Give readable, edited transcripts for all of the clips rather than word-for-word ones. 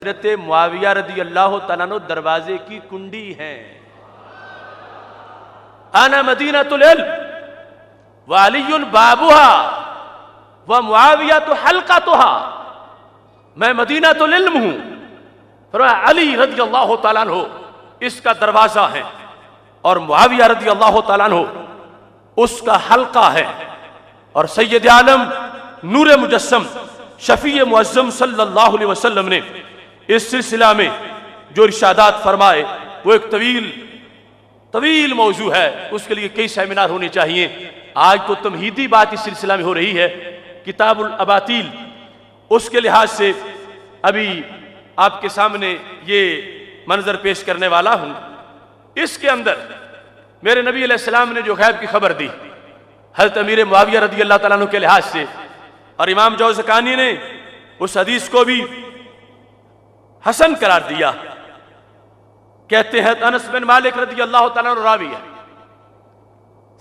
حضرت معاویہ رضی اللہ تعالیٰ عنہ دروازے کی کنڈی ہیں. انا مدینۃ العلم وعلی بابها ومعاویہ حلقتها. میں مدینۃ العلم ہوں، فرمایا علی رضی اللہ تعالیٰ عنہ اس کا دروازہ ہے اور معاویہ رضی اللہ تعالیٰ عنہ اس کا حلقہ ہے. اور سید عالم نور مجسم شفیع معظم صلی اللہ علیہ وسلم نے اس سلسلہ میں جو ارشادات فرمائے وہ ایک طویل موضوع ہے، اس کے لیے کئی سیمینار ہونے چاہیے. آج تو تمہیدی بات اس سلسلہ میں ہو رہی ہے. کتاب الاباطیل اس کے لحاظ سے ابھی آپ کے سامنے یہ منظر پیش کرنے والا ہوں. اس کے اندر میرے نبی علیہ السلام نے جو غیب کی خبر دی حضرت امیر معاویہ رضی اللہ تعالیٰ عنہ کے لحاظ سے، اور امام جوزقانی نے اس حدیث کو بھی حسن قرار دیا. کہتے ہیں انس بن مالک رضی اللہ تعالیٰ عنہ راوی ہے،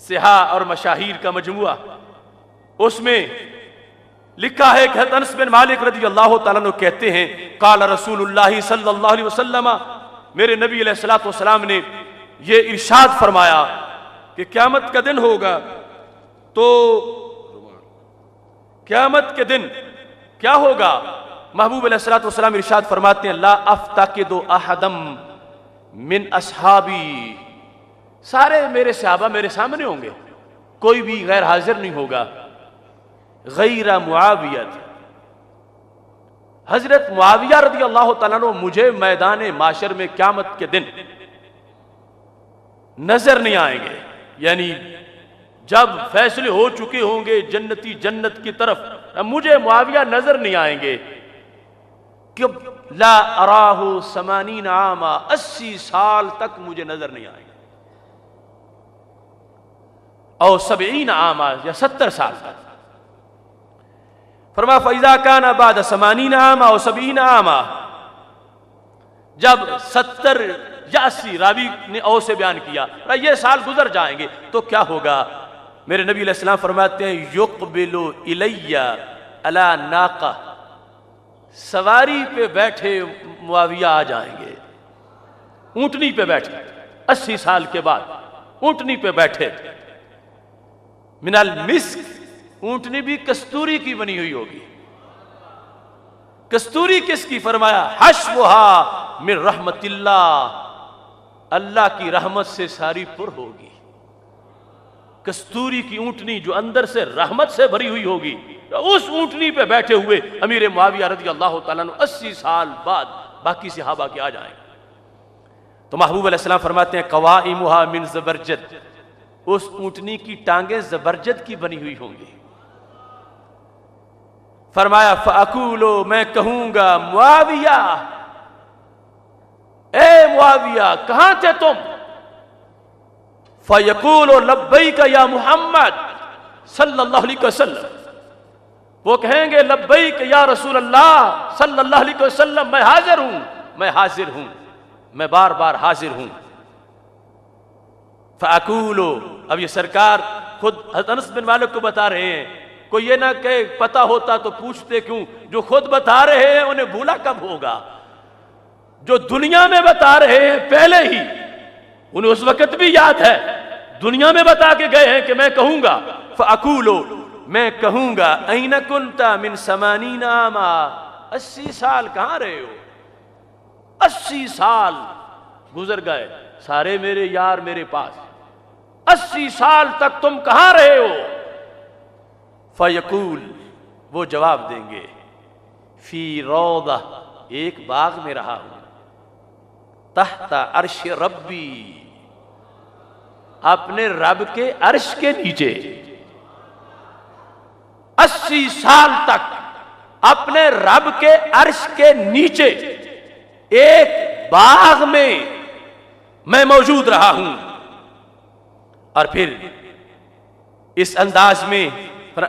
صحاح اور مشاہیر کا مجموعہ، اس میں لکھا ہے کہ انس بن مالک رضی اللہ تعالیٰ عنہ کہتے ہیں قال رسول اللہ صلی اللہ علیہ وسلم، میرے نبی علیہ السلام نے یہ ارشاد فرمایا کہ قیامت کا دن ہوگا تو قیامت کے دن کیا ہوگا. محبوب علیہ السلام ارشاد فرماتے ہیں لا افتقد احدم من اصحابی، سارے میرے صحابہ میرے سامنے ہوں گے، کوئی بھی غیر حاضر نہیں ہوگا. غیر معاویہ، حضرت معاویہ رضی اللہ تعالیٰ عنہ مجھے میدان معاشر میں قیامت کے دن نظر نہیں آئیں گے. یعنی جب فیصلے ہو چکے ہوں گے جنتی جنت کی طرف، مجھے معاویہ نظر نہیں آئیں گے. کہ لا اراہ 80 عاما، 80 سال تک مجھے نظر نہیں آئیں گے، اور 70 عاما یا 70 سال تک. فرمایا فاذا کان بعد 80 عاما و 70 عاما، جب 70 یا 80، راوی نے او سے بیان کیا، یہ سال گزر جائیں گے تو کیا ہوگا. میرے نبی علیہ السلام فرماتے ہیں یقبل الی علی ناقہ، سواری پہ بیٹھے معاویہ آ جائیں گے، اونٹنی پہ بیٹھے، 80 سال کے بعد اونٹنی پہ بیٹھے. من المسک، اونٹنی بھی کستوری کی بنی ہوئی ہوگی. کستوری کس کی؟ فرمایا حشوہا من رحمت اللہ، اللہ کی رحمت سے ساری پر ہوگی. کستوری کی اونٹنی جو اندر سے رحمت سے بھری ہوئی ہوگی، اس اونٹنی پہ بیٹھے ہوئے امیر معاویہ رضی اللہ تعالیٰ عنہ 80 سال بعد باقی صحابہ کے آ جائیں. تو محبوب علیہ السلام فرماتے ہیں قوائمها من زبرجد، اس اونٹنی کی ٹانگیں زبرجد کی بنی ہوئی ہوں گی. فرمایا فاقولو، میں کہوں گا معاویہ، اے معاویہ کہاں تھے تم؟ فیقول لبیک یا محمد صلی اللہ علیہ وسلم، وہ کہیں گے لبیک یا رسول اللہ صلی اللہ علیہ وسلم، میں حاضر ہوں، میں حاضر ہوں، میں بار بار حاضر ہوں. فاقول، اب یہ سرکار خود حضرت انس بن مالک کو بتا رہے ہیں. کوئی یہ نہ کہ پتا ہوتا تو پوچھتے کیوں، جو خود بتا رہے ہیں انہیں بھولا کب ہوگا. جو دنیا میں بتا رہے ہیں پہلے ہی انہیں اس وقت بھی یاد ہے، دنیا میں بتا کے گئے ہیں کہ میں کہوں گا. فاقولو، میں کہوں گا این کنت من 80 عاما، 80 سال کہاں رہے ہو؟ 80 سال گزر گئے، سارے میرے یار میرے پاس، 80 سال تک تم کہاں رہے ہو؟ فیقول، وہ جواب دیں گے فی روضہ، ایک باغ میں رہا ہوں، تحت عرش ربی، اپنے رب کے عرش کے نیچے. 80 سال تک اپنے رب کے عرش کے نیچے ایک باغ میں موجود رہا ہوں. اور پھر اس انداز میں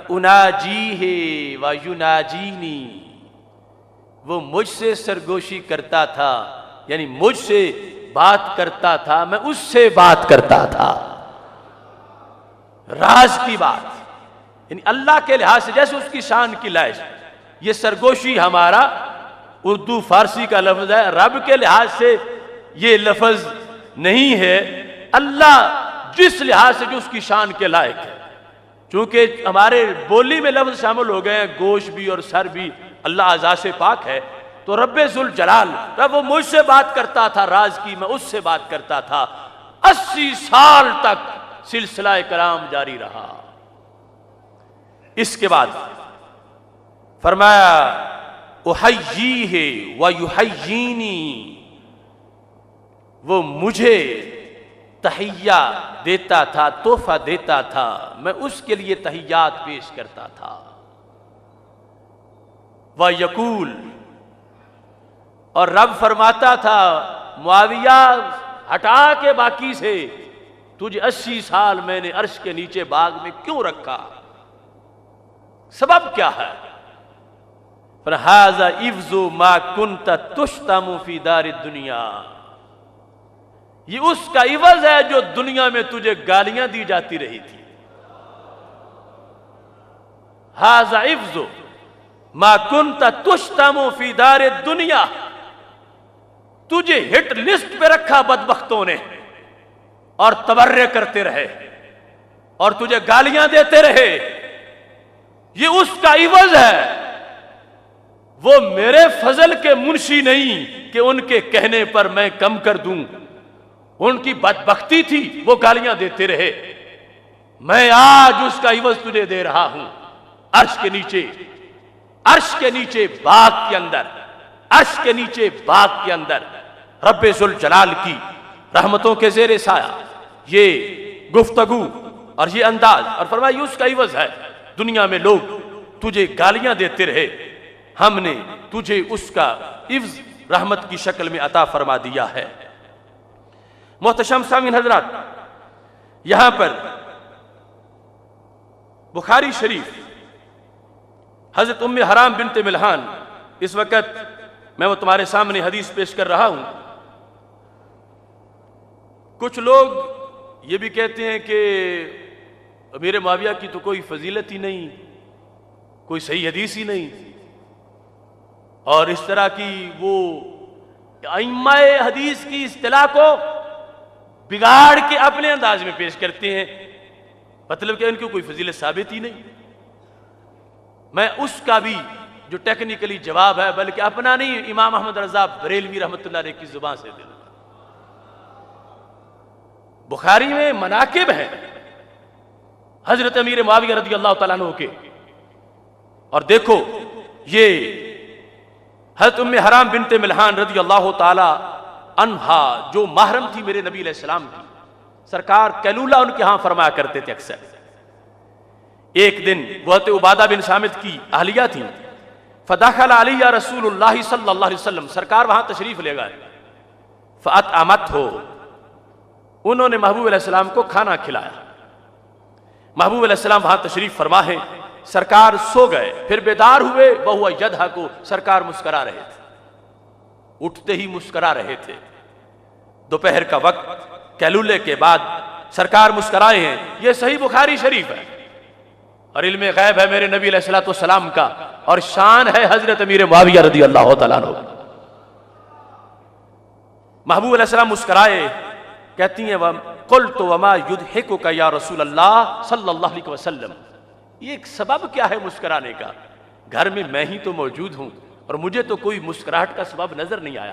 اناجیہ و یناجینی، وہ مجھ سے سرگوشی کرتا تھا، یعنی مجھ سے بات کرتا تھا، میں اس سے بات کرتا تھا. راز کی بات، یعنی اللہ کے لحاظ سے جیسے اس کی شان کی لائش، یہ سرگوشی ہمارا اردو فارسی کا لفظ ہے، رب کے لحاظ سے یہ لفظ نہیں ہے، اللہ جس لحاظ سے جو اس کی شان کے لائق ہے۔ چونکہ ہمارے بولی میں لفظ شامل ہو گئے ہیں، گوشت بھی اور سر بھی، اللہ اعضاء سے پاک ہے، تو رب ذوالجلال، رب وہ مجھ سے بات کرتا تھا راز کی، میں اس سے بات کرتا تھا، 80 سال تک سلسلہ کلام جاری رہا۔ اس کے بعد فرمایا احییہ ویحیینی، وہ مجھے تحیہ دیتا تھا، تحفہ دیتا تھا، میں اس کے لیے تحیات پیش کرتا تھا۔ وَیَقُول، اور رب فرماتا تھا معاویہ ہٹا کے باقی سے، تجھے 80 سال میں نے عرش کے نیچے باغ میں کیوں رکھا، سبب کیا ہے؟ فَهَذَا عِوْزُ مَا كُنْتَ تُشْتَمُ فِي دَارِ الدُّنْيَا، یہ اس کا عوض ہے جو دنیا میں تجھے گالیاں دی جاتی رہی تھی۔ هَذَا عِوْزُ مَا كُنْتَ تُشْتَمُ فِي دَارِ الدُّنْيَا، تجھے ہٹ لسٹ پہ رکھا بدبختوں نے اور تبرے کرتے رہے اور تجھے گالیاں دیتے رہے، یہ اس کا عوض ہے۔ وہ میرے فضل کے منشی نہیں کہ ان کے کہنے پر میں کم کر دوں، ان کی بدبختی تھی، وہ گالیاں دیتے رہے، میں آج اس کا عوض تجھے دے رہا ہوں۔ عرش کے نیچے، عرش کے نیچے باغ کے اندر، عرش کے نیچے باغ کے اندر رب ذوالجلال کی رحمتوں کے زیر سایہ یہ گفتگو اور یہ انداز، اور فرمایا یہ اس کا عوض ہے، دنیا میں لوگ تجھے گالیاں دیتے رہے، ہم نے تجھے اس کا عوض رحمت کی شکل میں عطا فرما دیا ہے۔ محتشم سامعین حضرات، یہاں پر بخاری شریف حضرت ام حرام بنت ملحان، اس وقت میں وہ تمہارے سامنے حدیث پیش کر رہا ہوں۔ کچھ لوگ یہ بھی کہتے ہیں کہ امیر معاویہ کی تو کوئی فضیلت ہی نہیں، کوئی صحیح حدیث ہی نہیں، اور اس طرح کی وہ ائمہ حدیث کی اصطلاح کو بگاڑ کے اپنے انداز میں پیش کرتے ہیں، مطلب کہ ان کی کوئی فضیلت ثابت ہی نہیں۔ میں اس کا بھی جو ٹیکنیکلی جواب ہے، بلکہ اپنا نہیں، امام احمد رضا بریلوی رحمۃ اللہ علیہ کی زبان سے دے دوں۔ بخاری میں مناقب ہیں حضرت امیر معاویہ رضی اللہ تعالیٰ عنہ کے، اور دیکھو یہ حضرت ام حرام بنت ملحان رضی اللہ تعالی عنہا جو محرم تھی میرے نبی علیہ السلام کی، سرکار کیلولہ ان کے ہاں فرمایا کرتے تھے اکثر۔ ایک دن وہ حضرت عبادہ بن صامت کی اہلیہ تھیں، فدخل علیہ رسول اللہ صلی اللہ علیہ وسلم، سرکار وہاں تشریف لے گئے، فاطعمتہ، انہوں نے محبوب علیہ السلام کو کھانا کھلایا۔ محبوب علیہ السلام وہاں تشریف فرما ہے، سرکار سو گئے، پھر بیدار ہوئے، وہو یضحک، سرکار مسکرا رہے تھے، اٹھتے ہی مسکرا رہے تھے۔ دوپہر کا وقت، کیلولے کے بعد سرکار مسکرائے ہیں، یہ صحیح بخاری شریف ہے، اور علم غیب ہے میرے نبی علیہ السلام کا، اور شان ہے حضرت امیر معاویہ رضی اللہ تعالیٰ عنہ۔ محبوب علیہ السلام مسکرائے، کہتی ہیں قلت وما یضحکک یا رسول اللہ صلی اللہ علیہ وسلم، یہ ایک سبب کیا ہے مسکرانے کا؟ گھر میں ہی تو موجود ہوں اور مجھے تو کوئی مسکراہٹ کا سبب نظر نہیں آیا۔